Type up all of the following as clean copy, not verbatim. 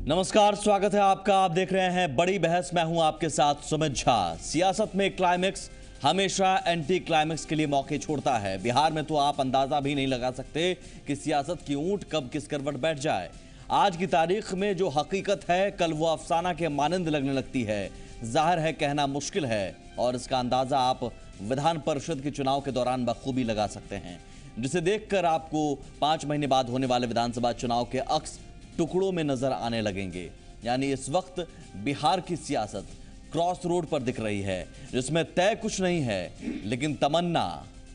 नमस्कार, स्वागत है आपका। आप देख रहे हैं बड़ी बहस। मैं हूं आपके साथ सुमित झा। सियासत में क्लाइमेक्स हमेशा एंटी क्लाइमेक्स के लिए मौके छोड़ता है। बिहार में तो आप अंदाजा भी नहीं लगा सकते कि सियासत की ऊंट कब किस करवट बैठ जाए। आज की तारीख में जो हकीकत है, कल वो अफसाना के मानंद लगने लगती है। जाहिर है कहना मुश्किल है, और इसका अंदाजा आप विधान परिषद के चुनाव के दौरान बखूबी लगा सकते हैं, जिसे देखकर आपको 5 महीने बाद होने वाले विधानसभा चुनाव के अक्स टुकड़ों में नजर आने लगेंगे। यानी इस वक्त बिहार की सियासत क्रॉस रोड पर दिख रही है, जिसमें तय कुछ नहीं है, लेकिन तमन्ना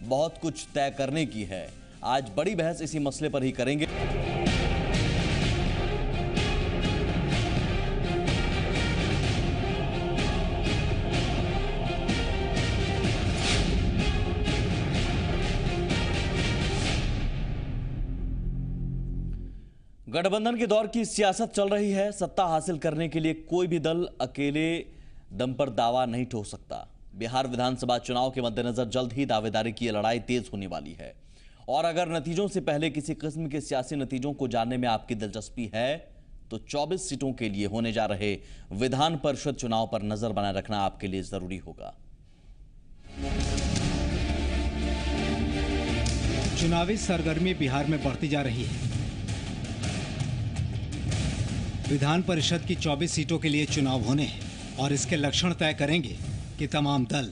बहुत कुछ तय करने की है। आज बड़ी बहस इसी मसले पर ही करेंगे। गठबंधन के दौर की सियासत चल रही है। सत्ता हासिल करने के लिए कोई भी दल अकेले दम पर दावा नहीं ठोक सकता। बिहार विधानसभा चुनाव के मद्देनजर जल्द ही दावेदारी की लड़ाई तेज होने वाली है, और अगर नतीजों से पहले किसी किस्म के सियासी नतीजों को जानने में आपकी दिलचस्पी है तो 24 सीटों के लिए होने जा रहे विधान परिषद चुनाव पर नजर बनाए रखना आपके लिए जरूरी होगा। चुनावी सरगर्मी बिहार में बढ़ती जा रही है। विधान परिषद की 24 सीटों के लिए चुनाव होने हैं, और इसके लक्षण तय करेंगे कि तमाम दल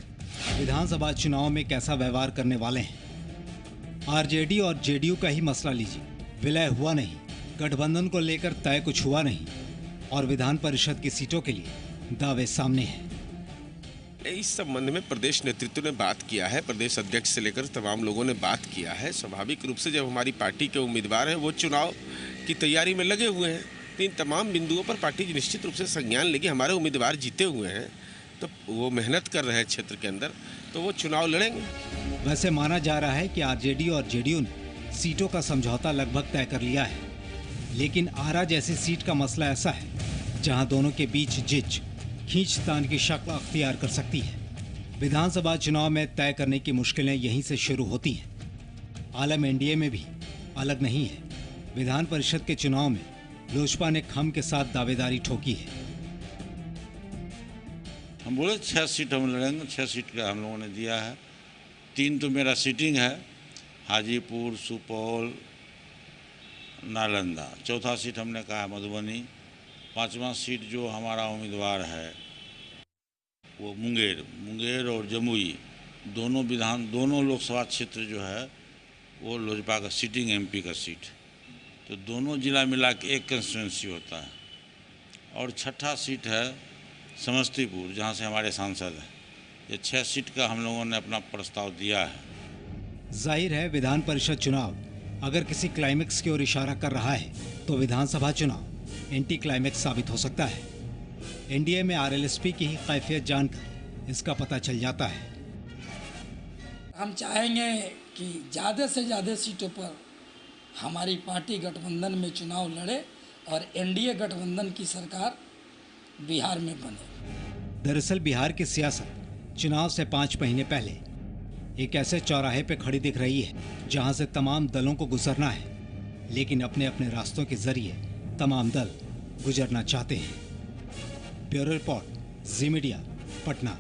विधानसभा चुनाव में कैसा व्यवहार करने वाले हैं। आरजेडी और जेडीयू का ही मसला लीजिए, विलय हुआ नहीं, गठबंधन को लेकर तय कुछ हुआ नहीं, और विधान परिषद की सीटों के लिए दावे सामने हैं। इस संबंध में प्रदेश नेतृत्व ने बात किया है, प्रदेश अध्यक्ष से लेकर तमाम लोगों ने बात किया है। स्वाभाविक रूप से जब हमारी पार्टी के उम्मीदवार हैं वो चुनाव की तैयारी में लगे हुए हैं, इन तमाम बिंदुओं पर पार्टी निश्चित रूप से संज्ञान लेगी। हमारे उम्मीदवार जीते हुए हैं, तो वो मेहनत कर रहे हैं क्षेत्र के अंदर, तो वो चुनाव लड़ेंगे। वैसे माना जा रहा है कि आरजेडी और जेडीयू ने सीटों का समझौता लगभग तय कर लिया है, लेकिन आरा जैसी सीट का मसला ऐसा है जहां दोनों के बीच जिच खींचतान की शक्ल अख्तियार कर सकती है। विधानसभा चुनाव में तय करने की मुश्किलें यहीं से शुरू होती हैं। आलम एनडीए में भी अलग नहीं है। विधान परिषद के चुनाव में लोजपा ने खम के साथ दावेदारी ठोकी है। हम बोले 6 सीट हम लड़ेंगे, 6 सीट का हम लोगों ने दिया है। 3 तो मेरा सीटिंग है, हाजीपुर, सुपौल, नालंदा। चौथा सीट हमने कहा है मधुबनी। 5वां सीट जो हमारा उम्मीदवार है वो मुंगेर और जमुई दोनों लोकसभा क्षेत्र जो है वो लोजपा का सीटिंग एमपी का सीट, तो दोनों जिला मिला के एक कंस्टिट्यूंसी होता है। और 6ठा सीट है समस्तीपुर, जहां से हमारे सांसद हैं। ये 6 सीट का हम लोगों ने अपना प्रस्ताव दिया है। जाहिर है विधान परिषद चुनाव अगर किसी क्लाइमेक्स की ओर इशारा कर रहा है तो विधानसभा चुनाव एंटी क्लाइमेक्स साबित हो सकता है। एनडीए में आरएलएसपी की ही कैफियत जानकर इसका पता चल जाता है। हम चाहेंगे कि ज़्यादा से ज़्यादा सीटों पर हमारी पार्टी गठबंधन में चुनाव लड़े और एनडीए गठबंधन की सरकार बिहार में बने। दरअसल बिहार की सियासत चुनाव से 5 महीने पहले एक ऐसे चौराहे पे खड़ी दिख रही है जहां से तमाम दलों को गुजरना है, लेकिन अपने अपने रास्तों के जरिए तमाम दल गुजरना चाहते हैं। ब्यूरो रिपोर्ट, जी मीडिया, पटना।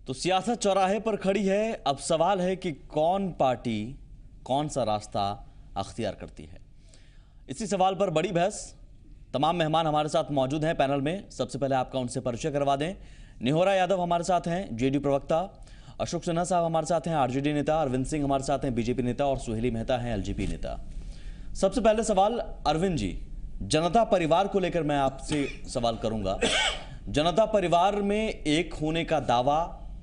तो सियासत चौराहे पर खड़ी है। अब सवाल है कि कौन पार्टी कौन सा रास्ता अख्तियार करती है। इसी सवाल पर बड़ी बहस। तमाम मेहमान हमारे साथ मौजूद हैं पैनल में। सबसे पहले आपका उनसे परिचय करवा दें। निहोरा यादव हमारे साथ हैं, जेडीयू प्रवक्ता। अशोक सिन्हा साहब हमारे साथ हैं, आरजेडी नेता। अरविंद सिंह हमारे साथ हैं, बीजेपी नेता। और सुहेली मेहता हैं, एलजेपी नेता। सबसे पहले सवाल अरविंद जी, जनता परिवार को लेकर मैं आपसे सवाल करूंगा। जनता परिवार में एक होने का दावा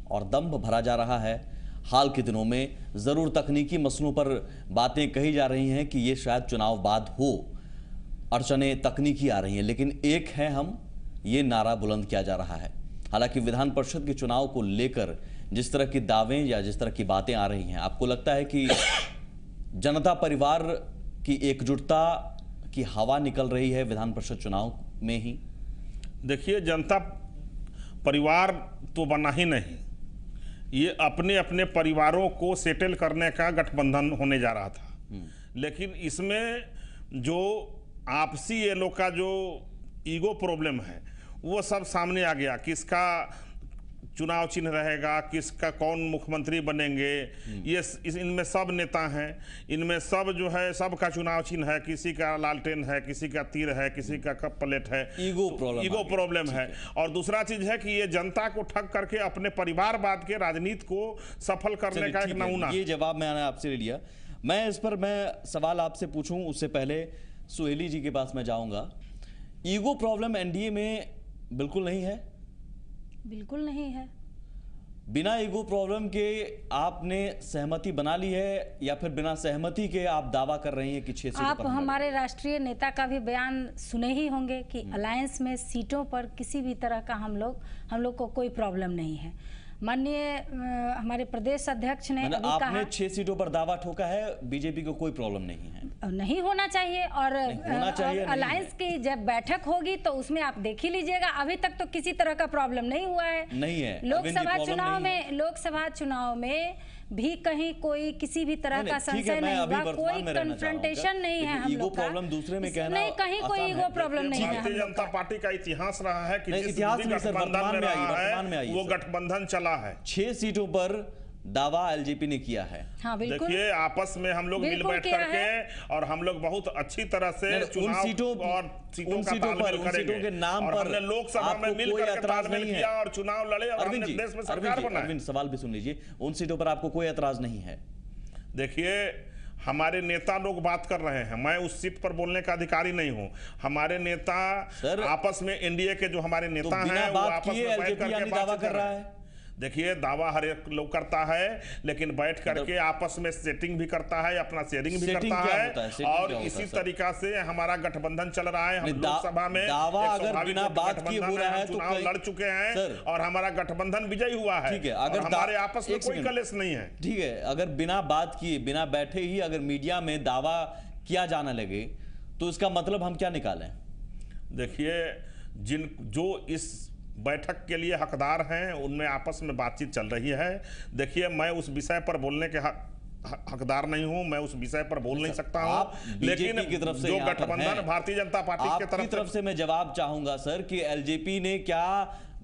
और दंभ भरा जा रहा है। हाल के दिनों में जरूर तकनीकी मसलों पर बातें कही जा रही हैं कि ये शायद चुनाव बाद हो, अड़चनें तकनीकी आ रही हैं, लेकिन एक है हम, ये नारा बुलंद किया जा रहा है। हालांकि विधान परिषद के चुनाव को लेकर जिस तरह की दावें या जिस तरह की बातें आ रही हैं, आपको लगता है कि जनता परिवार की एकजुटता की हवा निकल रही है विधान परिषद चुनाव में ही? देखिए, जनता परिवार तो बना ही नहीं, ये अपने अपने परिवारों को सेटल करने का गठबंधन होने जा रहा था। लेकिन इसमें जो आपसी ये लोग का जो ईगो प्रॉब्लम है वो सब सामने आ गया। किसका चुनाव चिन्ह रहेगा, किसका कौन मुख्यमंत्री बनेंगे, ये इनमें सब नेता हैं, इनमें सब जो है सबका चुनाव चिन्ह है, किसी का लालटेन है, किसी का तीर है, किसी का कप प्लेट है। ईगो प्रॉब्लम है। और दूसरा चीज है कि ये जनता को ठग करके अपने परिवारवाद के राजनीति को सफल करने का एक नमूना। ये जवाब मैंने आपसे ले लिया। मैं इस पर सवाल आपसे पूछूं उससे पहले सुहेली जी के पास मैं जाऊंगा। ईगो प्रॉब्लम एनडीए में बिल्कुल नहीं है? बिल्कुल नहीं है। बिना ईगो प्रॉब्लम के आपने सहमति बना ली है या फिर बिना सहमति के आप दावा कर रही हैं कि 6 सीटों आप पर हमारे राष्ट्रीय नेता का भी बयान सुने ही होंगे कि अलायंस में सीटों पर किसी भी तरह का हम लोग को कोई प्रॉब्लम नहीं है। माननीय हमारे प्रदेश अध्यक्ष ने अभी कहा, आपने 6 सीटों पर दावा ठोका है, बीजेपी को कोई प्रॉब्लम नहीं है। नहीं होना चाहिए। और अलायंस की जब बैठक होगी तो उसमें आप देख ही लीजिएगा। अभी तक तो किसी तरह का प्रॉब्लम नहीं हुआ है। नहीं है। लोकसभा चुनाव में भी कहीं कोई किसी भी तरह का संशय नहीं हुआ, कोई कन्फ्रंटेशन नहीं है। हम लोग का दूसरे में कहना नहीं, कहीं कोई ईगो प्रॉब्लम नहीं है। भारतीय जनता पार्टी का इतिहास रहा है कि इतिहास में वर्तमान में आई वो गठबंधन चला है। 6 सीटों पर दावा एलजेपी ने किया है। हाँ, बिल्कुल। देखिए आपस में हम लोग मिल बैठ करके और हम लोग बहुत अच्छी तरह से चुनाव सीटों के नाम पर हमने लोकसभा में मिल करके तालमेल किया और चुनाव लड़े और हमने देश में सरकार बनाई। अरविंद सवाल भी सुन लीजिए, उन सीटों पर आपको कोई एतराज नहीं है? देखिए हमारे नेता लोग बात कर रहे हैं, मैं उस सीट पर बोलने का अधिकारी नहीं हूं। हमारे नेता आपस में एनडीए के जो हमारे नेता हैं वो आपस में बैठ करके दावा कर रहा है। देखिए दावा हर एक लोग करता है, लेकिन बैठ करके आपस में सेटिंग भी करता है, अपना शेयरिंग भी करता है और इसी तरीका से हमारा गठबंधन चल रहा है। हम लोकसभा में दावा अगर बिना बात किए हो रहा है तो चुनाव लड़ चुके हैं और हमारा गठबंधन विजयी हुआ है। ठीक है, अगर हमारे आपस में कोई कलेश नहीं है। ठीक है, अगर बिना बात किए बिना बैठे ही अगर मीडिया में दावा किया जाने लगे तो इसका मतलब हम क्या निकालें? देखिए जो इस बैठक के लिए हकदार हैं उनमें आपस में बातचीत चल रही है। देखिए मैं उस विषय पर बोलने के हकदार नहीं हूं, मैं उस विषय पर बोल नहीं सकता हूं, लेकिन की तरफ से जो गठबंधन भारतीय जनता पार्टी की तरफ से मैं जवाब चाहूंगा सर कि एलजेपी ने क्या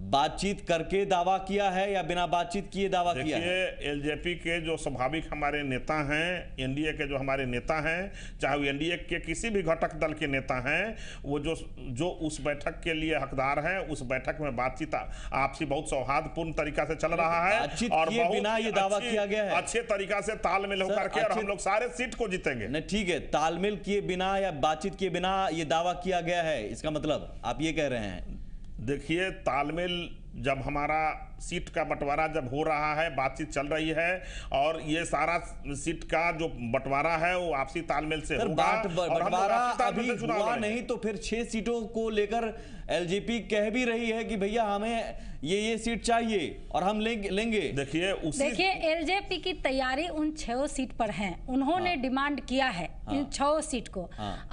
बातचीत करके दावा किया है या बिना बातचीत किए दावा किया है? एलजेपी के जो स्वाभाविक हमारे नेता हैं, एनडीए के जो हमारे नेता हैं, चाहे वो एनडीए के किसी भी घटक दल के नेता हैं, वो जो उस बैठक के लिए हकदार हैं, उस बैठक में बातचीत आपसी बहुत सौहार्दपूर्ण तरीका से चल रहा है और बिना ये दावा किया गया है अच्छे तरीका से तालमेल होकर के और हम लोग सारे सीट को जीतेंगे। नहीं ठीक है, तालमेल किए बिना या बातचीत किए बिना ये दावा किया गया है, इसका मतलब आप ये कह रहे हैं? देखिए तालमेल जब हमारा सीट का बंटवारा जब हो रहा है, बातचीत चल रही है और ये सारा सीट का जो बंटवारा है वो आपसी तालमेल से होगा। बंटवारा अभी हुआ नहीं तो फिर 6 सीटों को लेकर एलजेपी कह भी रही है कि भैया हमें ये सीट चाहिए और हम लेंगे। देखिए एलजेपी की तैयारी उन 6 सीट पर है, उन्होंने डिमांड किया है इन 6 सीट को।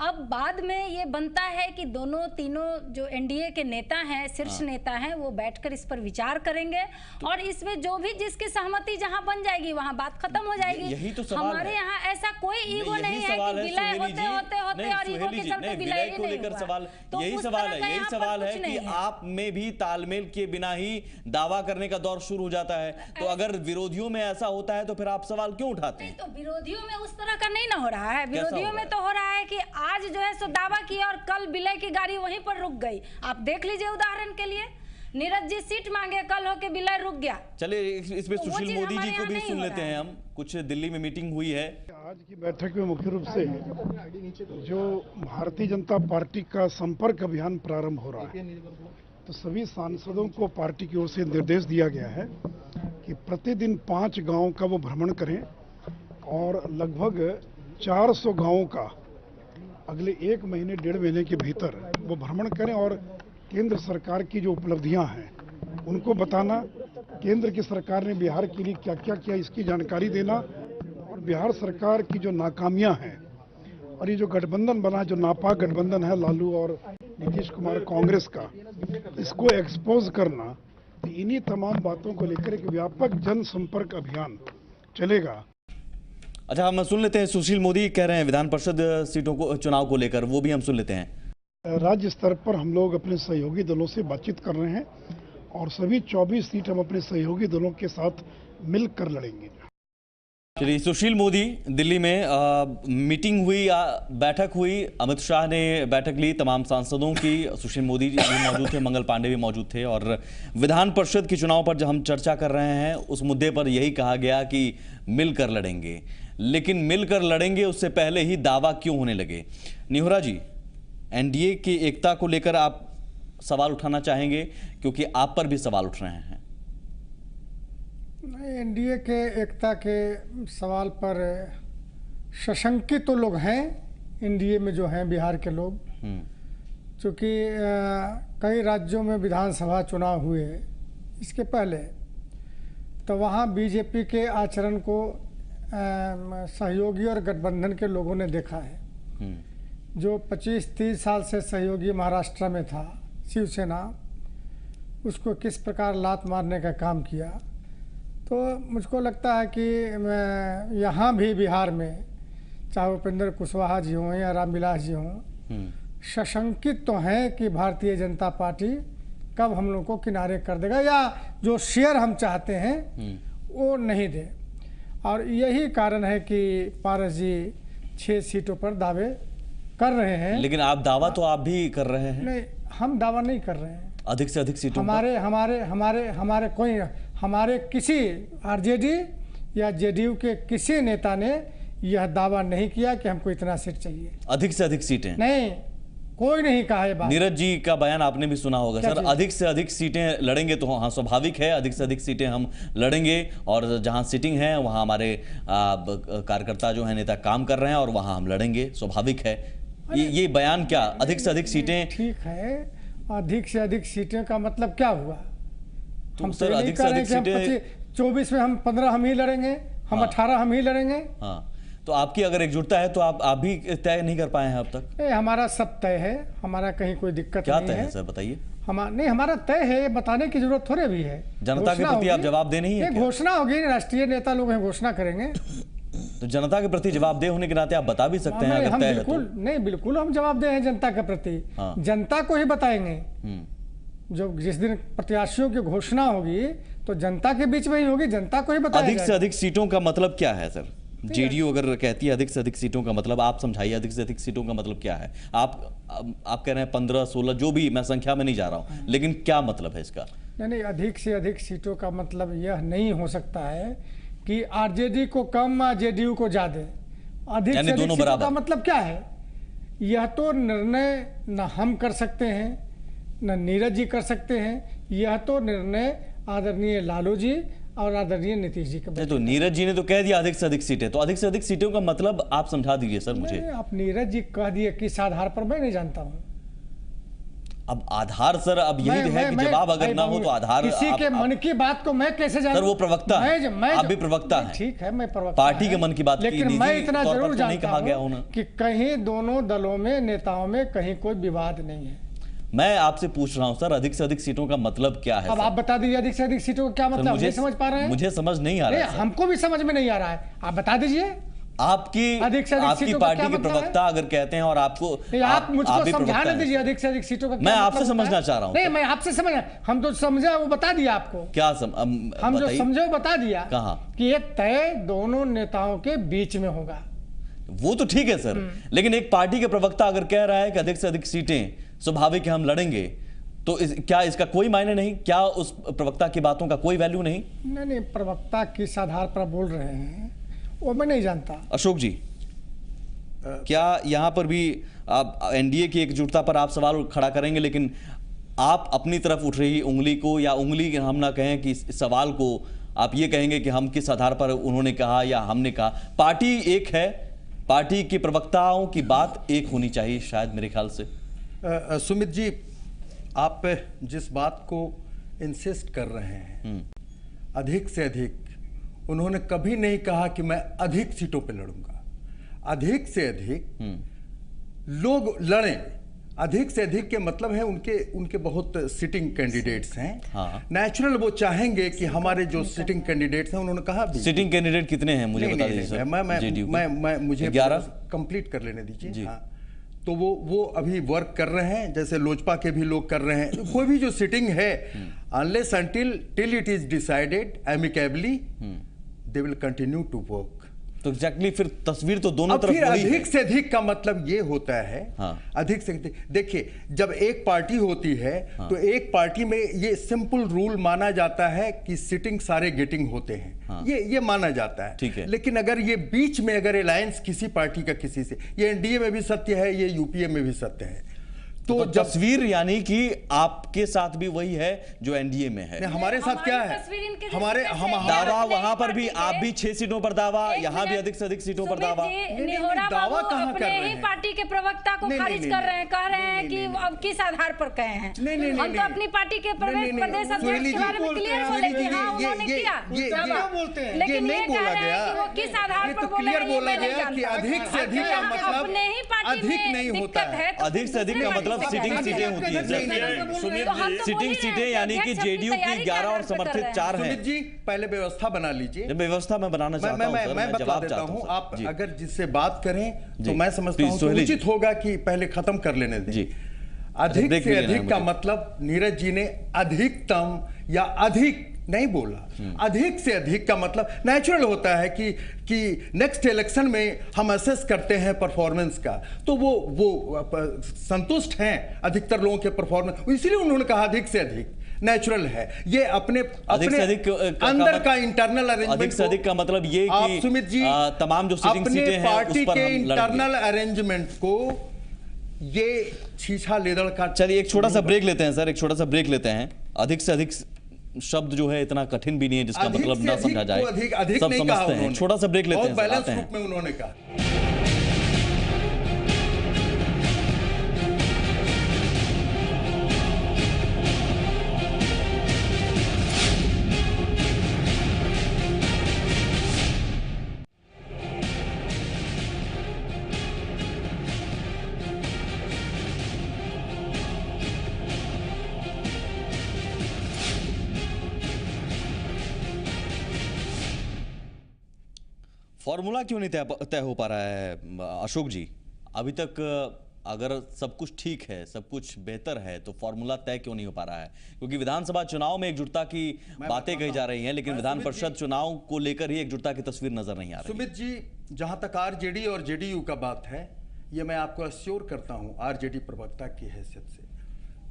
अब बाद में ये बनता है कि दोनों तीनों जो एनडीए के नेता हैं, शीर्ष नेता हैं, वो बैठकर इस पर विचार करेंगे और इसमें जो भी जिसकी सहमति जहां बन जाएगी वहां बात खत्म हो जाएगी। यही तो सवाल हमारे यहाँ ऐसा कोई ईगो नहीं है कि विलय होते और ईगो के चलते विलय को लेकर सवाल यही सवाल है कि आप में भी तालमेल के बिना ही दावा करने का दौर शुरू हो जाता है। तो अगर विरोधियों में ऐसा होता है तो फिर आप सवाल क्यों उठाते हैं? तो विरोधियों में उस तरह का नहीं ना हो रहा है। विरोधियों में तो हो रहा है कि आज जो है सो दावा किया और कल विलय की गाड़ी वहीं पर रुक गई। आप देख लीजिए उदाहरण के लिए नीरज जी सीट मांगे, कल होके विलय रुक गया। चलिए इसमें सुशील मोदी जी को भी सुन लेते हैं हम। कुछ दिल्ली में मीटिंग हुई है आज की बैठक में मुख्य रूप से जो भारतीय जनता पार्टी का संपर्क अभियान प्रारंभ हो रहा है, तो सभी सांसदों को पार्टी की ओर से निर्देश दिया गया है कि प्रतिदिन 5 गांव का वो भ्रमण करें और लगभग 400 गांवों का अगले 1 महीने 1.5 महीने के भीतर वो भ्रमण करें और केंद्र सरकार की जो उपलब्धियां हैं उनको बताना, केंद्र की सरकार ने बिहार के लिए क्या क्या किया इसकी जानकारी देना और बिहार सरकार की जो नाकामियां हैं और ये जो गठबंधन बना, जो नापाक गठबंधन है लालू और नीतीश कुमार कांग्रेस का, इसको एक्सपोज करना। तो इन्हीं तमाम बातों को लेकर एक व्यापक जनसंपर्क अभियान चलेगा। अच्छा, हम सुन लेते हैं सुशील मोदी कह रहे हैं विधान परिषद सीटों को, चुनाव को लेकर, वो भी हम सुन लेते हैं। राज्य स्तर पर हम लोग अपने सहयोगी दलों से बातचीत कर रहे हैं और सभी 24 सीट हम अपने सहयोगी दलों के साथ मिलकर लड़ेंगे। चलिए, सुशील मोदी दिल्ली में मीटिंग हुई, बैठक हुई, अमित शाह ने बैठक ली तमाम सांसदों की, सुशील मोदी जी भी मौजूद थे, मंगल पांडे भी मौजूद थे, और विधान परिषद के चुनाव पर जब हम चर्चा कर रहे हैं उस मुद्दे पर यही कहा गया कि मिलकर लड़ेंगे। लेकिन मिलकर लड़ेंगे उससे पहले ही दावा क्यों होने लगे? निहोरा जी, एनडीए की एकता को लेकर आप सवाल उठाना चाहेंगे, क्योंकि आप पर भी सवाल उठ रहे हैं। एनडीए के एकता के सवाल पर सशंकित तो लोग हैं एनडीए में, जो हैं बिहार के लोग, क्योंकि कई राज्यों में विधानसभा चुनाव हुए इसके पहले, तो वहाँ बीजेपी के आचरण को सहयोगी और गठबंधन के लोगों ने देखा है। जो 25-30 साल से सहयोगी महाराष्ट्र में था, शिवसेना, उसको किस प्रकार लात मारने का काम किया। तो मुझको लगता है कि यहाँ भी बिहार में, चाहे उपेंद्र कुशवाहा जी हों या रामविलास जी हों, सशंकित तो हैं कि भारतीय जनता पार्टी कब हम लोग को किनारे कर देगा, या जो शेयर हम चाहते हैं वो नहीं दे। और यही कारण है कि पारस जी 6 सीटों पर दावे कर रहे हैं। लेकिन आप दावा तो आप भी कर रहे हैं। नहीं, हम दावा नहीं कर रहे हैं। अधिक से अधिक सीटों हमारे किसी आरजेडी या जेडीयू के किसी नेता ने यह दावा नहीं किया कि हमको इतना सीट चाहिए। अधिक से अधिक सीटें नहीं, कोई नहीं कहा है बात। नीरज जी का बयान आपने भी सुना होगा सर, अधिक से अधिक सीटें लड़ेंगे तो हाँ, स्वाभाविक है, अधिक से अधिक सीटें हम लड़ेंगे, और जहां सीटिंग है वहां हमारे कार्यकर्ता जो है, नेता काम कर रहे हैं, और वहां हम लड़ेंगे, स्वाभाविक है। ये बयान क्या, अधिक से अधिक सीटें? ठीक है, अधिक से अधिक सीटें का मतलब क्या हुआ? हम सर अधिक से अधिक सीटें 24 में हम 15 हम ही लड़ेंगे, हम 18 हम ही लड़ेंगे। हाँ, तो आपकी अगर एकजुटता है तो आप भी तय नहीं कर पाए हैं अब तक? नहीं, हमारा सब तय है, हमारा कहीं कोई दिक्कत क्या नहीं तय है सर, बताइए। हमारा तय है, बताने की जरूरत थोड़े भी है। जनता के प्रति आप जवाब दे नहीं है? घोषणा होगी, राष्ट्रीय नेता लोग हैं, घोषणा करेंगे। तो जनता के प्रति जवाबदेह होने के नाते आप बता भी सकते हैं अगर तय है तो। नहीं, बिल्कुल हम जवाबदेह हैं जनता के प्रति। जनता को ही बताएंगे। जो जिस दिन प्रत्याशियों की घोषणा होगी तो जनता के बीच में ही होगी, जनता को ही बताया जाएगा। अधिक से अधिक सीटों का मतलब क्या है सर? जेडीयू अगर कहती है अधिक से अधिक सीटों का मतलब, आप समझाइए अधिक से अधिक सीटों का मतलब क्या है? आप कह रहे हैं 15-16, जो भी, मैं संख्या में नहीं जा रहा हूं, लेकिन क्या मतलब है इसका? नहीं, अधिक से अधिक सीटों का मतलब यह नहीं हो सकता है कि आरजेडी को कम या जेडीयू को ज्यादा। अधिक से अधिक सीटों का मतलब क्या है? यह तो निर्णय न हम कर सकते हैं, न नीरज जी कर सकते हैं। यह तो निर्णय आदरणीय लालू जी और आदरणीय नीतीश जी का। तो नीरज जी ने तो कह दिया अधिक से अधिक सीटें, तो अधिक से अधिक सीटों का मतलब आप समझा दीजिए सर मुझे। आप नीरज जी कह दिए, किस आधार पर मैं नहीं जानता हूँ। अब आधार सर, अब यही है कि जवाब अगर ना हो तो आधार, किसी के मन की बात को मैं कैसे जानूं? सर वो प्रवक्ता है, आप भी प्रवक्ता हैं। ठीक है, मैं प्रवक्ता, पार्टी के मन की बात, लेकिन मैं इतना जरूर जानता हूं कि कहीं दोनों दलों में, नेताओं में कहीं कोई विवाद नहीं है। मैं आपसे पूछ रहा हूं सर, अधिक से अधिक सीटों का मतलब क्या है? अब आप बता दीजिए अधिक से अधिक सीटों का क्या मतलब? नहीं समझ पा रहे हैं? मुझे समझ नहीं आ रहा है। हमको भी समझ में नहीं आ रहा है, आप बता दीजिए। आपकी पार्टी के प्रवक्ता अगर कहते हैं और आपको, आप मुझको समझाने दीजिए अधिक से अधिक सीटों का। मैं आपसे समझना चाह रहा हूं। नहीं, मैं आपसे समझ, हम तो समझा, वो बता दिया आपको। क्या हम जो समझे वो बता दिया। कहा कि ये तय दोनों नेताओं के बीच में होगा। वो तो ठीक है सर, लेकिन एक पार्टी के प्रवक्ता अगर कह रहा है कि अधिक से अधिक सीटें स्वाभाविक है हम लड़ेंगे, तो क्या इसका कोई मायने नहीं? क्या उस प्रवक्ता की बातों का कोई वैल्यू नहीं? नहीं, प्रवक्ता किस आधार पर बोल रहे हैं वो मैं नहीं जानता। अशोक जी, क्या यहाँ पर भी आप एनडीए की एकजुटता पर आप सवाल खड़ा करेंगे, लेकिन आप अपनी तरफ उठ रही उंगली को, या उंगली हम ना कहें कि इस सवाल को आप ये कहेंगे कि हम किस आधार पर उन्होंने कहा या हमने कहा? पार्टी एक है, पार्टी के प्रवक्ताओं की बात एक होनी चाहिए शायद, मेरे ख्याल से। सुमित जी, आप जिस बात को इंसिस्ट कर रहे हैं अधिक से अधिक, उन्होंने कभी नहीं कहा कि मैं अधिक सीटों पे लड़ूंगा। अधिक से अधिक लोग लड़ें, अधिक से अधिक के मतलब है उनके बहुत सिटिंग कैंडिडेट्स हैं। हाँ। नेचुरल वो चाहेंगे कि हमारे जो सिटिंग कैंडिडेट्स हैं, उन्होंने कहा भी सिटिंग कैंडिडेट कितने हैं मुझे बता दीजिए। मैं मुझे 11 कंप्लीट कर लेने दीजिए। हाँ, तो वो अभी वर्क कर रहे हैं, जैसे लोजपा के भी लोग कर रहे हैं। कोई भी जो सिटिंग है, unless till it is decided amicably, they will continue to work. तो एग्जैक्टली फिर तस्वीर तो दोनों तरफ वही है। अधिक से अधिक का मतलब ये होता है। हाँ। अधिक से अधिक देखिए, जब एक पार्टी होती है तो एक पार्टी में ये सिंपल रूल माना जाता है कि सिटिंग सारे गेटिंग होते हैं। ये माना जाता है। ठीक है। लेकिन अगर ये बीच में अगर अलायंस किसी पार्टी का किसी से, ये एनडीए में भी सत्य है, ये यूपीए में भी सत्य है। तो तस्वीर यानी कि आपके साथ भी वही है जो एनडीए में है। हमारे साथ क्या है, हमारे दावा वहां पर भी आप भी 6 सीटों पर दावा, यहाँ भी अधिक से अधिक सीटों पर दावा। दावा कहाँ कर रहे हैं? पार्टी के प्रवक्ता को खारिज कर रहे हैं, कह रहे हैं कि अब किस आधार पर कहे हैं। हम तो अपनी पार्टी के प्रदेश अध्यक्ष के बारे में क्लियर बोले कि हाँ उन्होंने किया, लेकिन ये कह रहे हैं कि वो किस आधार पर क्लियर बोला गया कि अधिक से अधिक का मतलब अधिक नहीं होता है। अधिक से अधिक का मतलब सिटिंग सीटें होती हैं। सिटिंग सीटें यानी कि जेडीयू की 11 और समर्थित 4 हैं। सुमित जी, पहले व्यवस्था बना लीजिए। व्यवस्था मैं बनाना चाहता हूं सर, मैं बता देता हूं। आप अगर जिससे बात करें तो मैं समझता हूं कि उचित होगा कि पहले खत्म कर लेने दें। अधिक से अधिक का मतलब नीरज जी ने अधिकतम या अधिक नहीं बोला। अधिक से अधिक का मतलब नेचुरल होता है कि नेक्स्ट इलेक्शन में हम असेस करते हैं परफॉर्मेंस का, तो वो संतुष्ट हैं अधिकतर लोगों के परफॉर्मेंस, इसलिए उन्होंने कहा अधिक से अधिक। नेचुरल है ये अपने अंदर का इंटरनल अरेंजमेंट। अधिक से अधिक का मतलब ये कि सुमित जी तमाम जो सिटिंग सीटें हैं पार्टी के इंटरनल अरेंजमेंट को ये छीछा लेदड़ का। चलिए एक छोटा सा ब्रेक लेते हैं सर, एक छोटा सा ब्रेक लेते हैं। अधिक से अधिक शब्द जो है इतना कठिन भी नहीं है जिसका मतलब ना समझा जाए, सब समझते हैं। छोटा सा ब्रेक लेते हैं, बैलेंस रूप में उन्होंने कहा। फॉर्मूला क्यों नहीं तय हो पा रहा है अशोक जी? अभी तक अगर सब कुछ ठीक है, सब कुछ बेहतर है, तो फॉर्मूला तय क्यों नहीं हो पा रहा है? क्योंकि विधानसभा चुनाव में एकजुटता की बातें कही जा रही हैं, लेकिन विधान परिषद चुनाव को लेकर ही एकजुटता की तस्वीर नजर नहीं आ रही। सुमित जी, जहां तक आरजेडी और जेडीयू का बात है, ये मैं आपको अश्योर करता हूं आरजेडी प्रवक्ता की हैसियत से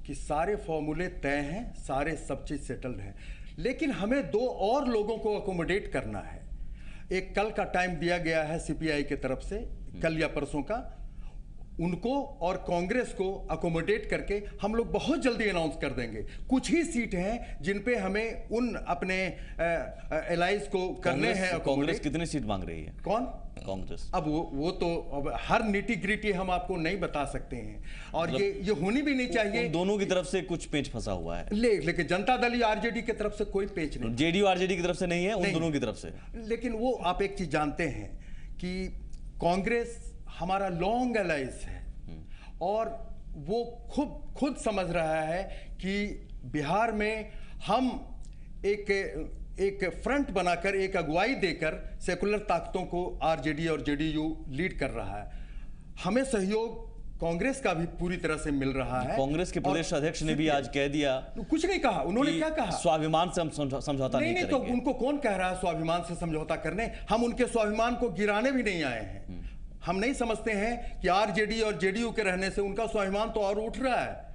कि सारे फॉर्मूले तय हैं, सारे सब चीज सेटल्ड है। लेकिन हमें 2 और लोगों को अकोमोडेट करना है। एक कल का टाइम दिया गया है सीपीआई की तरफ से, कल या परसों का, उनको और कांग्रेस को अकोमोडेट करके हम लोग बहुत जल्दी अनाउंस कर देंगे। कुछ ही सीट हैं जिन पे हमें उन अपने एलाइज को करने हैं। कांग्रेस कितनी सीट मांग रही है? कौन? कांग्रेस। अब वो तो अब हर नीटी ग्रिटी हम आपको नहीं बता सकते हैं, और ये होनी भी नहीं चाहिए। दोनों की तरफ से कुछ पेच फंसा हुआ है। लेकिन जनता दल या आरजेडी की तरफ से कोई पेच नहीं। जेडीयू आरजेडी की तरफ से नहीं है, उन दोनों की तरफ से। लेकिन वो आप एक चीज जानते हैं कि कांग्रेस हमारा लॉन्ग अलायंस है, और वो खुद समझ रहा है कि बिहार में हम एक फ्रंट बनाकर, एक अगुवाई देकर सेकुलर ताकतों को आरजेडी और जेडीयू लीड कर रहा है। हमें सहयोग कांग्रेस का भी पूरी तरह से मिल रहा है। कांग्रेस के प्रदेश अध्यक्ष ने भी आज कह दिया, कुछ नहीं कहा। उन्होंने क्या कहा? स्वाभिमान से हम समझौता नहीं करेंगे। तो उनको कौन कह रहा है स्वाभिमान से समझौता करने? हम उनके स्वाभिमान को गिराने भी नहीं आए हैं। हम नहीं समझते हैं कि आरजेडी और जेडीयू के रहने से उनका स्वाभिमान तो और उठ रहा है।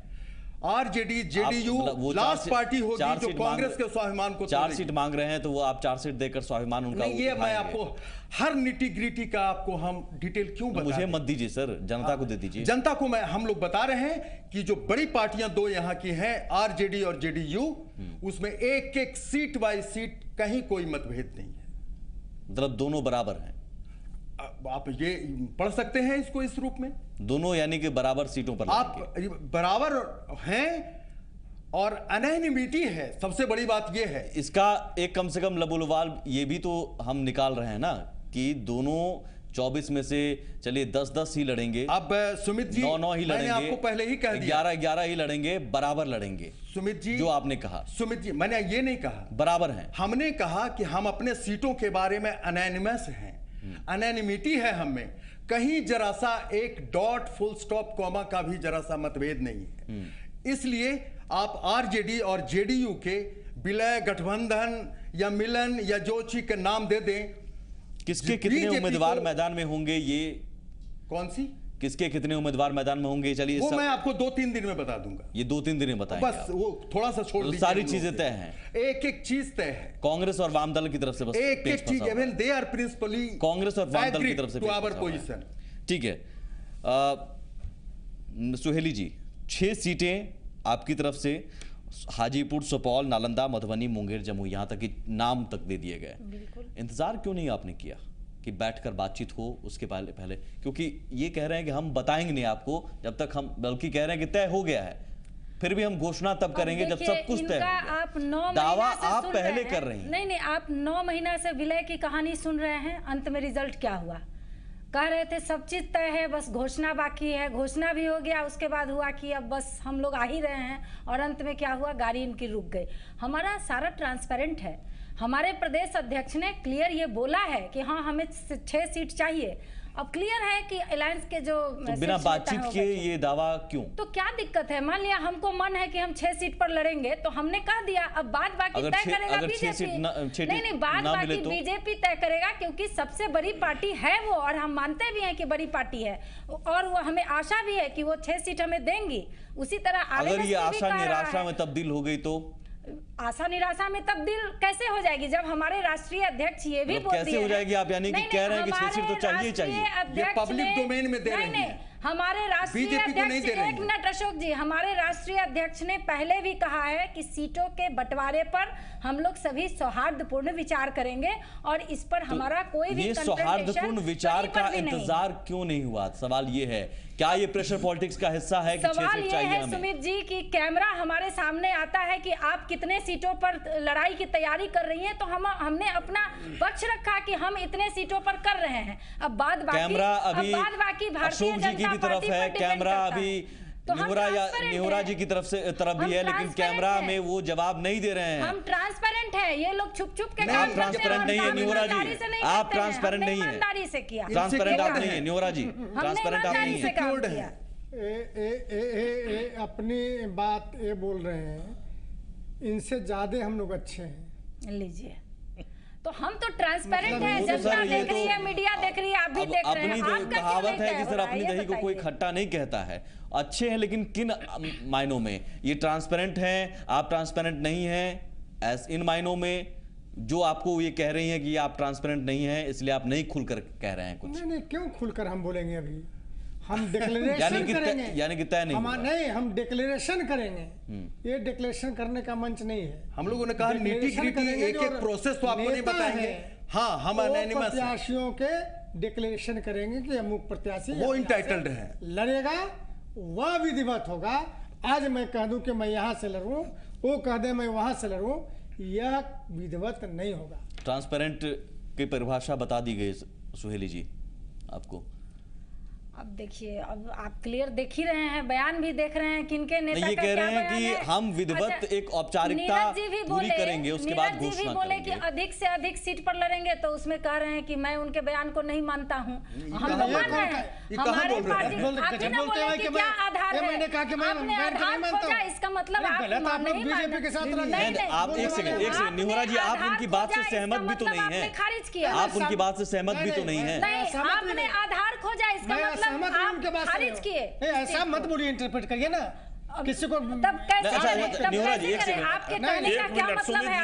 आरजेडी जेडीयू लास्ट पार्टी होगी जो कांग्रेस के स्वाभिमान को 4 सीट मांग रहे हैं, तो वो आप 4 सीट देकर स्वाभिमान उनका नहीं। ये मैं आपको हर निटी ग्रिटी का आपको हम डिटेल क्यों बता? मुझे मत दीजिए सर, जनता को दे दीजिए। जनता को हम लोग बता रहे हैं कि जो बड़ी पार्टियां 2 यहाँ की हैं, आरजेडी और जेडीयू, उसमें एक सीट बाय सीट कहीं कोई मतभेद नहीं है। मतलब दोनों बराबर हैं। आप ये पढ़ सकते हैं इसको इस रूप में, दोनों यानी कि बराबर सीटों पर आप बराबर हैं और अनैनिमिटी है। सबसे बड़ी बात ये है। इसका एक कम से कम लबुलवाल ये भी तो हम निकाल रहे हैं ना कि दोनों 24 में से चलिए 10-10 ही लड़ेंगे, अब सुमित जी 9-9 ही मैंने लड़ेंगे, आपको पहले ही कह दिया 11-11 ही लड़ेंगे, बराबर लड़ेंगे। सुमित जी जो आपने कहा, सुमित जी मैंने ये नहीं कहा बराबर हैं। हमने कहा कि हम अपने सीटों के बारे में अनैनिमस हैं, अनैनिमिटी है हमें, कहीं जरा सा एक डॉट फुल स्टॉप कॉमा का भी जरा सा मतभेद नहीं है। इसलिए आप आरजेडी और जेडीयू के विलय, गठबंधन या मिलन या जो चीज का नाम दे दें, किसके कितने उम्मीदवार मैदान में होंगे, ये कौन सी किसके कितने उम्मीदवार मैदान में होंगे, चलिए वो मैं आपको 2-3 दिन में बता दूंगा। ये 2-3 दिन में बताएंगे बस वो थोड़ा सा छोड़ दीजिए, सारी चीजें तय हैं, एक एक चीज तय है, कांग्रेस और वाम दल की तरफ से बस एक एक चीज, even they are principally Congress और वाम दल की तरफ से टू आवर पोजीशन। ठीक है सुहेली जी, 6 सीटें आपकी तरफ से, हाजीपुर, सुपौल, नालंदा, मधुबनी, मुंगेर, जमुई, यहां तक कि नाम तक दे दिए गए। इंतजार क्यों नहीं आपने किया कि बैठकर बातचीत हो उसके पहले? क्योंकि ये कह रहे हैं कि हम बताएंगे नहीं आपको जब तक हम, बल्कि कह रहे हैं कि तय हो गया है, फिर भी हम घोषणा तब करेंगे जब सब कुछ तय हो। आप 9 दावा महीना से आप सुन पहले रहे कर रहे हैं। नहीं, आप 9 महीना से विलय की कहानी सुन रहे हैं, अंत में रिजल्ट क्या हुआ? कह रहे थे सब चीज तय है, बस घोषणा बाकी है, घोषणा भी हो गया, उसके बाद हुआ कि अब बस हम लोग आ ही रहे हैं, और अंत में क्या हुआ, गाड़ी इनकी रुक गई। हमारा सारा ट्रांसपेरेंट है, हमारे प्रदेश अध्यक्ष ने क्लियर ये बोला है कि हाँ हमें 6 सीट चाहिए। अब क्लियर है कि अलायंस के जो तो बिना बातचीत के ये दावा क्यों? तो क्या दिक्कत है? मान लिया हमको मन है कि हम 6 सीट पर लड़ेंगे, तो हमने कह दिया, अब बात बाकी तय करेगा बीजेपी। नहीं, बात बाकी बीजेपी तय करेगा, क्योंकि सबसे बड़ी पार्टी है वो, और हम मानते भी हैं कि बड़ी पार्टी है, और वो हमें आशा भी है कि वो 6 सीट हमें देंगी। उसी तरह अगर ये आशा निराशा में तब्दील हो गई तो आशा निराशा में तब्दील कैसे हो जाएगी, जब हमारे राष्ट्रीय अध्यक्ष ये भी बोल दिए कैसे हो जाएगी? आप यानी कि कह रहे हैं कि 6 सीट तो चाहिए चाहिए, ये पब्लिक डोमेन में दे रहे हैं। हमारे राष्ट्रीय अध्यक्ष, एक मिनट अशोक जी, हमारे राष्ट्रीय अध्यक्ष ने पहले भी कहा है कि सीटों के बंटवारे पर हम लोग सभी सौहार्दपूर्ण विचार करेंगे, और इस पर हमारा कोई भी सौहार्दपूर्ण विचार का इंतजार क्यों नहीं हुआ? सवाल ये है, क्या ये प्रेशर पॉलिटिक्स का हिस्सा है कि 6 सीट चाहिए हमें? सुमित जी की कैमरा हमारे सामने आता है कि आप कितने सीटों पर लड़ाई की तैयारी कर रही हैं, तो हमने अपना पक्ष रखा कि हम इतने सीटों पर कर रहे हैं। अब बाद बाकी भारतीय जनता की तरफ है कैमरा, अभी निहोरा जी की तरफ भी है, लेकिन कैमरा में वो जवाब नहीं दे रहे हैं। हम ट्रांसपेरेंट है, ये लोग छुप छुप के आप ट्रांसपेरेंट नहीं है निहोरा जी, आप ट्रांसपेरेंट नहीं है, ईमानदारी से किया, ट्रांसपेरेंट आप नहीं है निहोरा जी, ट्रांसपेरेंट आप नहीं है। अपनी बात ये बोल रहे हैं, इनसे ज्यादा हम लोग अच्छे हैं। लीजिए, तो हम तो ट्रांसपेरेंट है, जनता देख रही है, मीडिया देख रही है, आप भी देख रहे हैं। अपनी कहावत है कि सर अपनी दही को कोई खट्टा नहीं कहता है। अच्छे हैं, लेकिन किन मायनों में? ये ट्रांसपेरेंट हैं, आप ट्रांसपेरेंट नहीं हैं, इन मायनों में जो आपको ये कह रही हैं कि आप ट्रांसपेरेंट नहीं हैं, इसलिए आप नहीं खुलकर कह रहे हैं कुछ। नहीं, क्यों खुलकर हम बोलेंगे? अभी हम डिक्लेरेशन करेंगे, यानी कि तय नहीं, हम डिक्लेरेशन करेंगे। ये डिक्लेरेशन करने का मंच नहीं है। हम लोगों ने कहा नीति-ग्रिटी एक प्रोसेस तो आपको नहीं बताएंगे। हाँ, हम अनैनिमस प्रत्याशियों के डिक्लेरेशन करेंगे कि अमुक प्रत्याशी वो इंटाइटल्ड है, लड़ेगा, वह विधिवत होगा। आज मैं कह दूं कि मैं यहाँ से लड़ूं, वो कह दे मैं वहां से लड़ूं, यह विधिवत नहीं होगा। ट्रांसपेरेंट की परिभाषा बता दी गई सुहेली जी आपको। अब देखिए, अब आप क्लियर देख ही रहे हैं, बयान भी देख रहे हैं, किनके नेता ये कह रहे हैं कि हम विधिवत एक औपचारिकता पूरी करेंगे, उसके बाद घोषणा बोले कि अधिक से अधिक सीट पर लड़ेंगे, तो उसमें कह रहे हैं कि मैं उनके बयान को नहीं मानता हूं। हम तो मान रहे हैं, हमारे पार्टी आप ही ना बोले कि क्या आधार है, आपने आधार खोजा, इसका मतलब आप नहीं बीजेपी के साथ। आप एक सेकंड निहोरा जी, आप उनकी बात से सहमत भी तो नहीं है, खारिज किया, आप उनकी बात से सहमत भी तो नहीं है। आपने आधार खोजा, इसका मतलब आप खारिज किए। ऐसा मत बोलिए, इंटरप्रेट करिए ना किसी को। तब कैसे? निहोरा जी, एक सेकंड, आपके कहने का क्या मतलब है?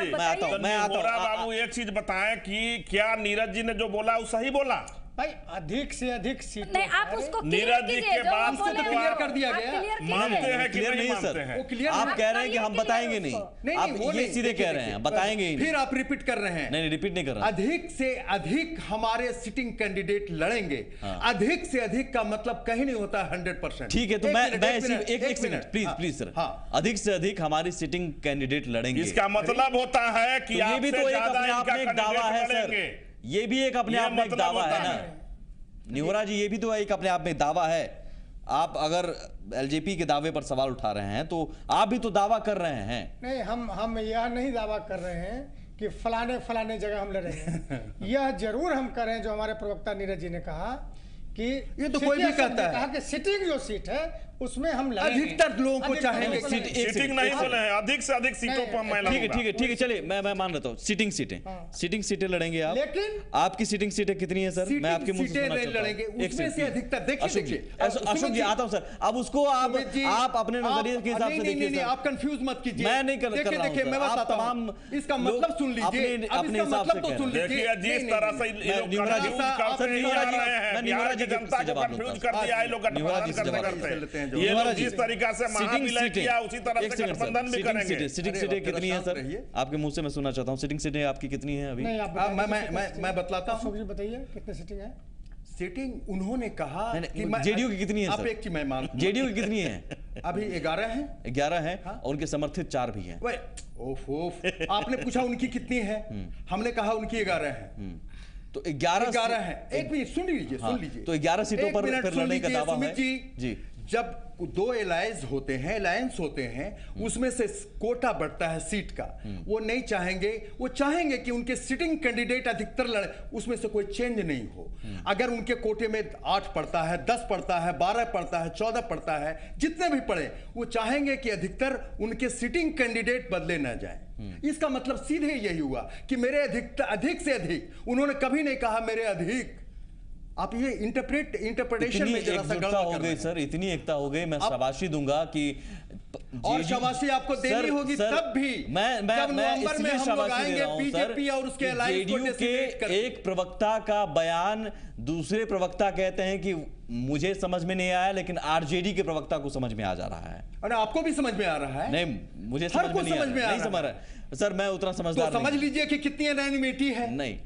मैं आता हूं। बाबू एक चीज बताएं कि क्या नीरज जी ने जो बोला वो सही बोला? भाई अधिक से अधिक सीट नहीं, आप उसको नीरज जी के बाद उसको तो क्लियर कर दिया गया। मानते हैं कि नहीं सर? मानते हैं? आप कह रहे हैं कि हम बताएंगे नहीं, आप ये सीधे कह रहे हैं बताएंगे ही नहीं। फिर आप रिपीट कर रहे हैं। नहीं, रिपीट नहीं कर रहे। अधिक से अधिक हमारे सिटिंग कैंडिडेट लड़ेंगे। अधिक से अधिक का मतलब कहीं नहीं होता 100%। ठीक है, तो मैं एक मिनट प्लीज सर। अधिक से अधिक हमारी सिटिंग कैंडिडेट लड़ेंगे, इसका मतलब होता है कि ये भी तो एक अपने आप में एक दावा है सर, ये भी एक अपने आप में एक दावा है ना। निहोरा जी, ये भी तो एक अपने आप में दावा है। आप अगर एलजेपी के दावे पर सवाल उठा रहे हैं तो आप भी तो दावा कर रहे हैं। नहीं, हम यह नहीं दावा कर रहे हैं कि फलाने जगह हम लड़ेंगे। यह जरूर हम कर रहे हैं जो हमारे प्रवक्ता नीरज जी ने कहा कि ये तो कोई भी कहता है, कहा कि सिटिंग जो सीट है उसमें हम लड़ेंगे। अधिकतर लोगों को चाहेंगे सीटिंग नहीं बोले हैं, अधिक से अधिक सीटों पर मैं लड़ूंगा। ठीक है, चलिए मैं मान लेता हूँ सीटिंग सीटें लड़ेंगे आप। लेकिन आपकी सीटिंग सीटें कितनी है सर? मैं आपके मुंह से सुनना चाहता लड़ेंगे, उसमें से अधिकतर देखिए अशोक जी आता हूँ सर। अब उसको आप अपने नजरिए के हिसाब से देखिए सर। आप कंफ्यूज मत कीजिए, मैं नहीं कर रहा हूं। देखिए मैं बताता हूं, इसका मतलब सुन लीजिए, अपने हिसाब से तो सुन लीजिए। देखिए जिस तरह से ये लोग जनता को कंफ्यूज कर दिया है, लोग गठबंधन करते हैं। ये लोग जिस तरीका से महाविलय किया उसी तरह से गठबंधन भी करेंगे। सिटिंग सीटें कितनी है सर? आपके मुंह से मैं सुनना चाहता हूँ। सिटिंग सीटें आपकी कितनी है अभी? मैं बतलाता हूँ, बताइए कितनी सीटिंग है। सीटिंग उन्होंने कहा कि जेडीयू की कितनी है? आप एक की मैं मान, जेडीयू की कितनी है? अभी 11 है। 11 है और उनके समर्थित 4 भी हैं। ओफ, आपने पूछा उनकी कितनी है, हमने कहा उनकी 11 है। तो 11 है। एक मिनट सुन लीजिए। तो 11 सीटों पर लड़ने का दावा है जी। जब 2 अलायंस होते हैं उसमें से कोटा बढ़ता है सीट का, वो नहीं चाहेंगे, वो चाहेंगे कि उनके सिटिंग कैंडिडेट अधिकतर लड़े, उसमें से कोई चेंज नहीं हो। अगर उनके कोटे में 8 पड़ता है, 10 पड़ता है, 12 पड़ता है, 14 पड़ता है, जितने भी पड़े, वो चाहेंगे कि अधिकतर उनके सिटिंग कैंडिडेट बदले ना जाए। इसका मतलब सीधे यही हुआ कि मेरे अधिक से अधिक। उन्होंने कभी नहीं कहा मेरे अधिक। आप ये इंटरप्रिटेशन में जरा सा गड़बड़ हो गई सर, इतनी एकता हो गई। मैं शाबाशी दूंगा कि और शाबाशी आपको देनी होगी तब भी जब नवंबर में हम लोग आएंगे बीजेपी और उसके अलायंस को के एक प्रवक्ता का बयान दूसरे प्रवक्ता कहते हैं कि मुझे समझ में नहीं आया, लेकिन आरजेडी के प्रवक्ता को समझ में आ जा रहा है। अरे आपको भी समझ में आ रहा है? नहीं, मुझे समझ में नहीं समझ रहा है सर। मैं उतना समझदार तो समझ लीजिए कि कितनी अनैनिमिटी है। नहीं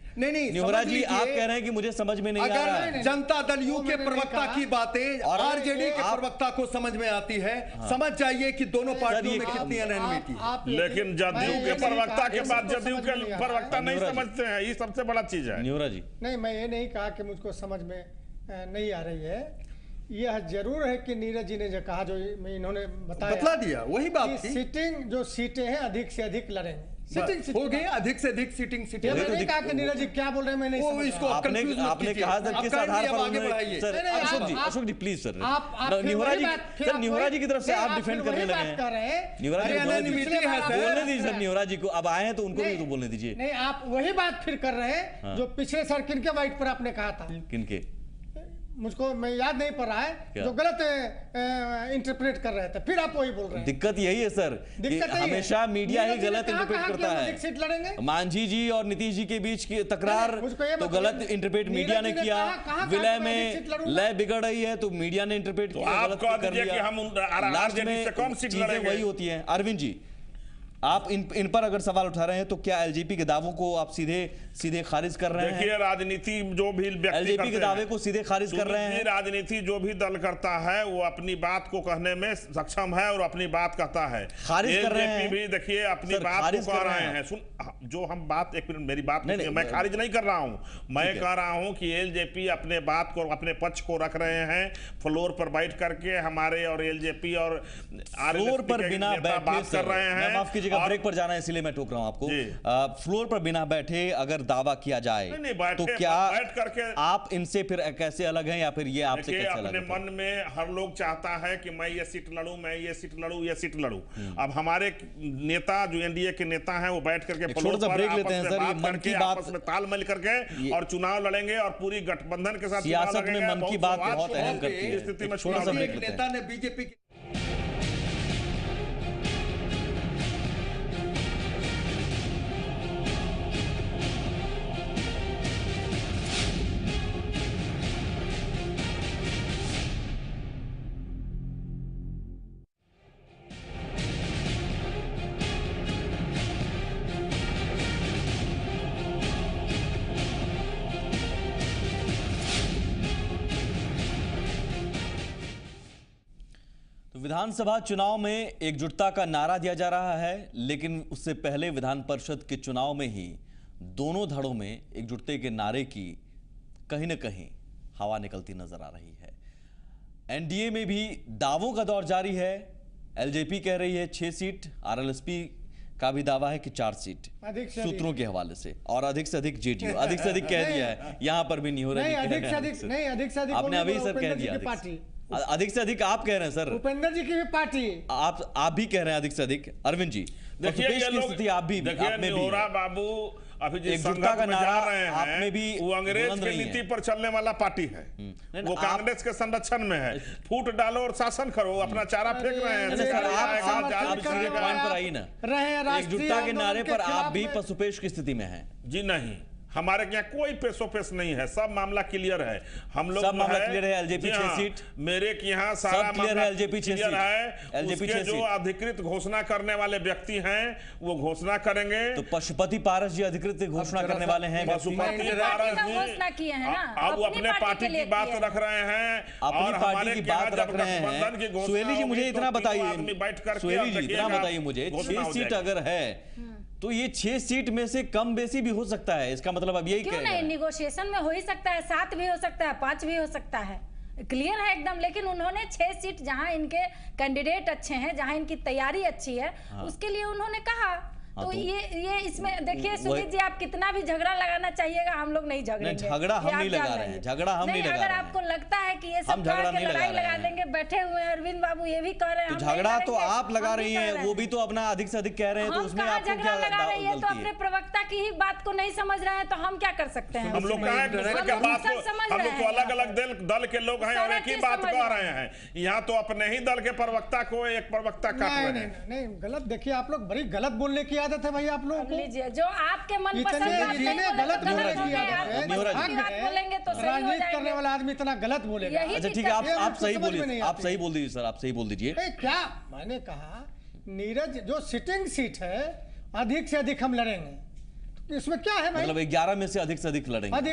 निहोरा जी, आप कह रहे हैं कि मुझे समझ में नहीं आ रहा है। जनता दल यू के प्रवक्ता की बातें और आरजेडी के प्रवक्ता को समझ में आती है, समझ जाइए कि दोनों पार्टियों में कितनी अनैनिमिटी है। लेकिन जदयू के प्रवक्ता के बाद जदयू के प्रवक्ता नहीं समझते हैं, ये सबसे बड़ा चीज है। निहोरा जी, नहीं, मैं ये नहीं कहा कि मुझको समझ में नहीं आ रही है। यह जरूर है कि नीरज जी ने जो कहा, जो इन्होंने बतला दिया, वही बात थी। सीटिंग जो सीटें हैं अधिक से अधिक लड़ेंगे। सीटिंग हो गई, अधिक से अधिक सीटिंग। मैंने नहीं कहा कि नीरज जी क्या बोल रहे हैं, मैं नहीं समझ इसको आपने कहा सर किस आधार पर आगे बढ़ाइए। अशोक जी प्लीज सर, निहोरा जी की तरफ से आप डिफेंड करने लगे हैं। निहोरा जी बोलने दीजिए सर, निहोरा जी को अब आए हैं तो उनको भी तो बोलने दीजिए। नहीं, आप वही बात फिर कर रहे हैं जो पिछले सर किनके वाइट पर आपने कहा था। किनके? मुझको मैं याद नहीं पड़ रहा है, जो गलत इंटरप्रेट कर रहे थे, फिर आप वही बोल रहे हैं। दिक्कत यही है सर कि हमेशा मीडिया ही गलत इंटरप्रेट करता है। सीट लड़ेंगे मांझी जी और नीतीश जी के बीच की तकरार तो गलत इंटरप्रेट मीडिया ने किया। विलय में लय बिगड़ रही है तो मीडिया ने इंटरप्रेट किया, गलत कर लिया। लास्ट में चीजें वही होती है। अरविंद जी, आप इन पर अगर सवाल उठा रहे हैं तो क्या एलजेपी के दावों को आप सीधे खारिज कर रहे हैं? देखिए, राजनीति जो भी व्यक्ति एलजेपी के दावे को सीधे खारिज कर रहे हैं। राजनीति जो भी दल करता है वो अपनी बात को कहने में सक्षम है और अपनी बात कहता है। खारिज कर रहे हैं भी देखिए अपनी बात को कह रहे हैं। सुन, जो हम बात, एक मिनट मेरी बात, मैं खारिज नहीं कर रहा हूं, मैं कह रहा हूं कि एलजेपी अपने बात को, अपने पक्ष को रख रहे हैं फ्लोर पर बैठ करके। हमारे और एलजेपी और फ्लोर पर बिना बैठे बात कर रहे हैं। माफ कीजिएगा, ब्रेक पर जाना है इसलिए मैं टोक रहा हूं आपको। फ्लोर पर बिना बैठे अगर दावा किया जाए तो क्या आप इनसे फिर कैसे अलग हैं, या फिर ये आपसे कैसे अलग हैं? अपने मन में हर लोग चाहता है कि मैं ये सीट लड़ूं, मैं ये सीट लड़ूं, ये सीट लड़ूं। अब हमारे नेता जो एनडीए के नेता हैं वो बैठ करके छोटा सा ब्रेक लेते हैं सर। ये मन की बात, आपस में तालमेल करके और चुनाव लड़ेंगे और पूरी गठबंधन के साथ सियासत में मन की बात बहुत अहम करती है। स्थिति में छोटा सा ब्रेक लेते हैं। नेता ने बीजेपी विधानसभा चुनाव में एकजुटता का नारा दिया जा रहा है, लेकिन उससे पहले विधान परिषद के चुनाव में ही दोनों धड़ों में एकजुटते के नारे की कहीं न कहीं हवा निकलती नजर आ रही है। एनडीए में भी दावों का दौर जारी है। एलजेपी कह रही है 6 सीट, आरएलएसपी का भी दावा है कि 4 सीट सूत्रों के हवाले से, और अधिक से अधिक जेडीयू अधिक से अधिक कह दिया है। यहां पर भी नहीं हो रहा है, अधिक से अधिक आपने अभी सर कह दिया अधिक से अधिक आप कह रहे हैं सर, उपेंद्र जी की भी पार्टी, आप भी कह रहे हैं अधिक से अधिक। अरविंद जी देखिए ये लोग, आप भी निहोरा बाबू अभी जिस एकजुटता का नारा जा रहे आप में भी हैं वो अंग्रेज की नीति पर चलने वाला पार्टी है। वो कांग्रेस के संरक्षण में है। फूट डालो और शासन करो, अपना चारा फेंक रहे हैं। एकजुटता के नारे पर आप भी पसुपेश की स्थिति में हैं? जी नहीं, हमारे यहाँ कोई पेशोपेश नहीं है, सब मामला क्लियर है। हम लोग सब मामला क्लियर है। एलजेपी 6 सीट, मेरे यहाँ सारा क्लियर है। एलजेपी 6 सीट है। एलजेपी उसके जो अधिकृत घोषणा करने वाले व्यक्ति हैं वो घोषणा करेंगे। तो पशुपति पारस जी अधिकृत घोषणा करने वाले हैं। पशुपति पारस जी अब वो अपने पार्टी की बात रख रहे हैं और पार्टी की बात रख रहे हैं। सुहेली जी मुझे इतना बताइए, सुहेली जी इतना बताइए मुझे, 6 सीट अगर है तो ये 6 सीट में से कम बेसी भी हो सकता है, इसका मतलब अब यही क्यों नहीं, निगोशिएशन में हो ही सकता है, 7 भी हो सकता है, 5 भी हो सकता है, क्लियर है एकदम। लेकिन उन्होंने 6 सीट जहां इनके कैंडिडेट अच्छे हैं, जहां इनकी तैयारी अच्छी है, उसके लिए उन्होंने कहा। तो ये इसमें देखिए सुमित जी, आप कितना भी झगड़ा लगाना चाहिएगा, हम लोग नहीं झगड़ेंगे। झगड़ा हम नहीं लगा रहे हैं, झगड़ा हम नहीं लगा रहे हैं। अगर आपको लगता है कि ये सब लड़ाई लगा देंगे, बैठे हुए हैं अरविंद बाबू ये भी कह रहे हैं, तो झगड़ा तो आप लगा रही हैं, वो भी तो अपना अधिक से अधिक कह रहे हैं, तो उसमें आपको क्या लगा रही है? तो अपने प्रवक्ता की ही बात को नहीं समझ रहे हैं तो हम क्या कर सकते हैं? हम लोग तो अलग अलग दल के लोग हैं और एक ही बात कह रहे हैं। यहाँ तो अपने ही दल के प्रवक्ता को एक प्रवक्ता काट रहे हैं। नहीं गलत, देखिए आप लोग बड़ी गलत बोलने की आदत है भाई आप लोग। लीजिए जो आपके मन पसंद गलत बोलेंगे तो राजनीति करने वाला आदमी इतना गलत बोलेगा। अच्छा ठीक है, आप सही बोलिए, आप सही बोल दीजिए सर, आप सही बोल दीजिए। क्या मैंने कहा, नीरज जो सिटिंग सीट है अधिक से अधिक हम लड़ेंगे, तो इसमें क्या है भाई? मतलब 11 में से अधिक लड़ेंगे,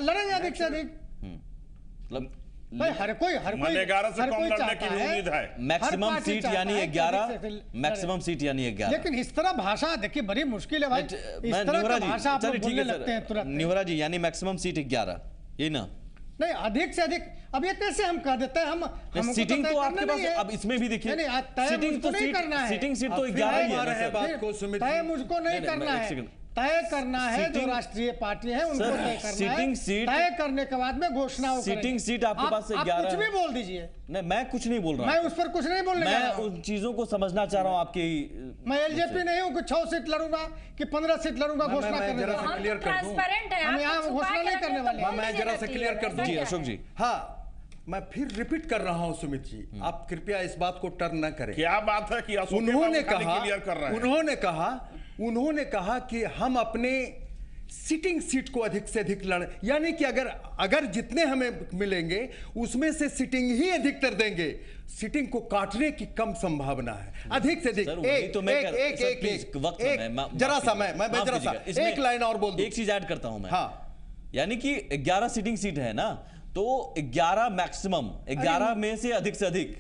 लड़ेंगे अधिक से अधिक। मतलब भाई हर कोई 11 से कम लड़ने की उम्मीद है। मैक्सिमम सीट यानी 11, मैक्सिमम सीट यानी 11। लेकिन इस तरह भाषा देखिए बड़ी मुश्किल है भाई, इस तरह की भाषा आप लोग बोलने लगते हैं तुरंत। निहोरा जी यानी मैक्सिमम सीट 11, यही ना? नहीं, अधिक से अधिक अब ये कैसे हम कह देते हैं? हम सीटिंग तो आपके पास, अब इसमें भी देखिए सीटिंग तो नहीं करना है, सीटिंग सीट तो 11 ही है। तय मुझको नहीं करना है, तय करना है जो राष्ट्रीय पार्टी है उनको तय करना है। तय करने के बाद में घोषणा सीटिंग सीट आपके पास 11 कुछ भी बोल दीजिए। नहीं, मैं कुछ नहीं बोल रहा, मैं उस पर कुछ नहीं बोलने जा रहा हूं। मैं उन चीजों को समझना चाह रहा हूं आपकी। मैं एलजेपी नहीं हूं कि 6 सीट लड़ूंगा कि 15 सीट लड़ूंगा, घोषणा करने क्लियर कर दूं, हम यहाँ घोषणा नहीं करने वाले। मैं जरा सा क्लियर कर दूं। जी अशोक जी। हाँ, मैं फिर रिपीट कर रहा हूं सुमित जी, आप कृपया इस बात को टर्न न करें। क्या बात है कि उन्होंने कहा कि हम अपने सिटिंग सीट को अधिक से अधिक लड़, यानी कि अगर जितने हमें मिलेंगे उसमें से सिटिंग ही अधिकतर देंगे, सिटिंग को काटने की कम संभावना है। अधिक से अधिक जरा सा एक लाइन और बोल दूं, एक चीज ऐड करता हूं मैं। हाँ, यानी कि 11 सिटिंग सीट है ना, तो 11 मैक्सिमम, 11 में से अधिक।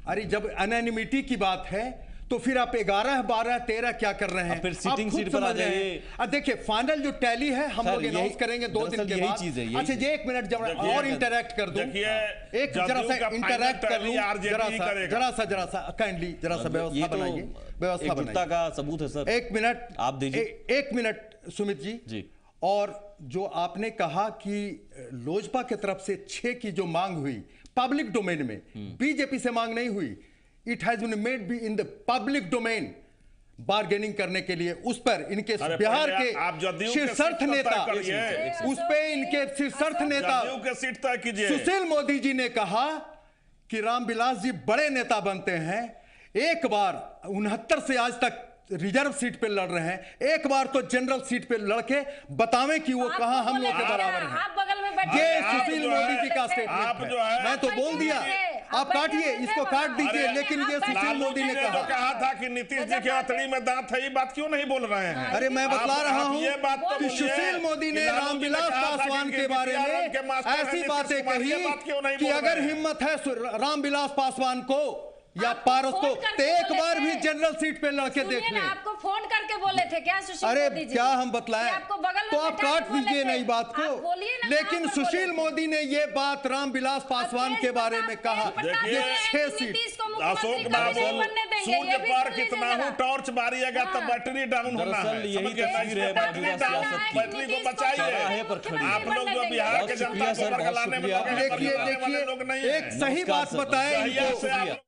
अरे जब अनैनिमिटी की बात है तो फिर आप 11, 12, 13 क्या कर रहे हैं? फिर सिटिंग सीट पर आ जाइए। देखिए फाइनल जो टैली है हम लोग अनाउंस करेंगे 2 दिन के बाद। अच्छा जी, 1 मिनट जब और इंटरैक्ट कर दूं, एक जरा सा इंटरैक्ट कर लूं, जरा सा काइंडली जरा सा व्यवस्था बनाइए, व्यवस्था बनाइए का सबूत है सर। 1 मिनट आप दीजिए। 1 मिनट सुमित जी। और जो आपने कहा कि लोजपा की तरफ से 6 की जो मांग हुई पब्लिक डोमेन में, बीजेपी से मांग नहीं हुई, it has been made be in the public domain, bargaining करने के लिए उस पर इनके बिहार के शीर्षस्थ नेता, उस पे इनके शीर्षस्थ नेता सुशील मोदी जी ने कहा कि रामविलास जी बड़े नेता बनते हैं, एक बार 69 से आज तक रिजर्व सीट पे लड़ रहे हैं, एक बार तो जनरल सीट पे लड़के बतावें कि वो कहां हम लोग के बराबर हैं। आप बगल में बैठे, ये सुशील मोदी जी का स्टेटमेंट है। मैं तो बोल दिया, आप काटिए, इसको काट दीजिए, लेकिन ये सुशील मोदी ने कहा था कि नीतीश जी के हथेली में दांत है, ये बात क्यों नहीं बोल रहे हैं? अरे मैं बतला रहा हूं कि सुशील मोदी ने रामविलास पासवान के बारे में ऐसी बातें कही कि अगर हिम्मत है रामविलास पासवान को या पारस को, तो एक बार भी जनरल सीट पे लड़के देख लें। आपको फोन करके बोले थे क्या सुशील अरे मोदी जी? क्या हम बतलाएं, तो आप काट दीजिए ना बात को। लेकिन सुशील मोदी ने ये बात रामविलास पासवान के बारे में कहा, देखिए 6 सीट। अशोक बाबू सूर्य पर कितना हूँ टॉर्च मारिएगा तो बैटरी डाउन होना है। बैटरी को बचाइए। आप लोग जो बिहार के जनता को बरगलाने में देखिए एक सही बात बताएं।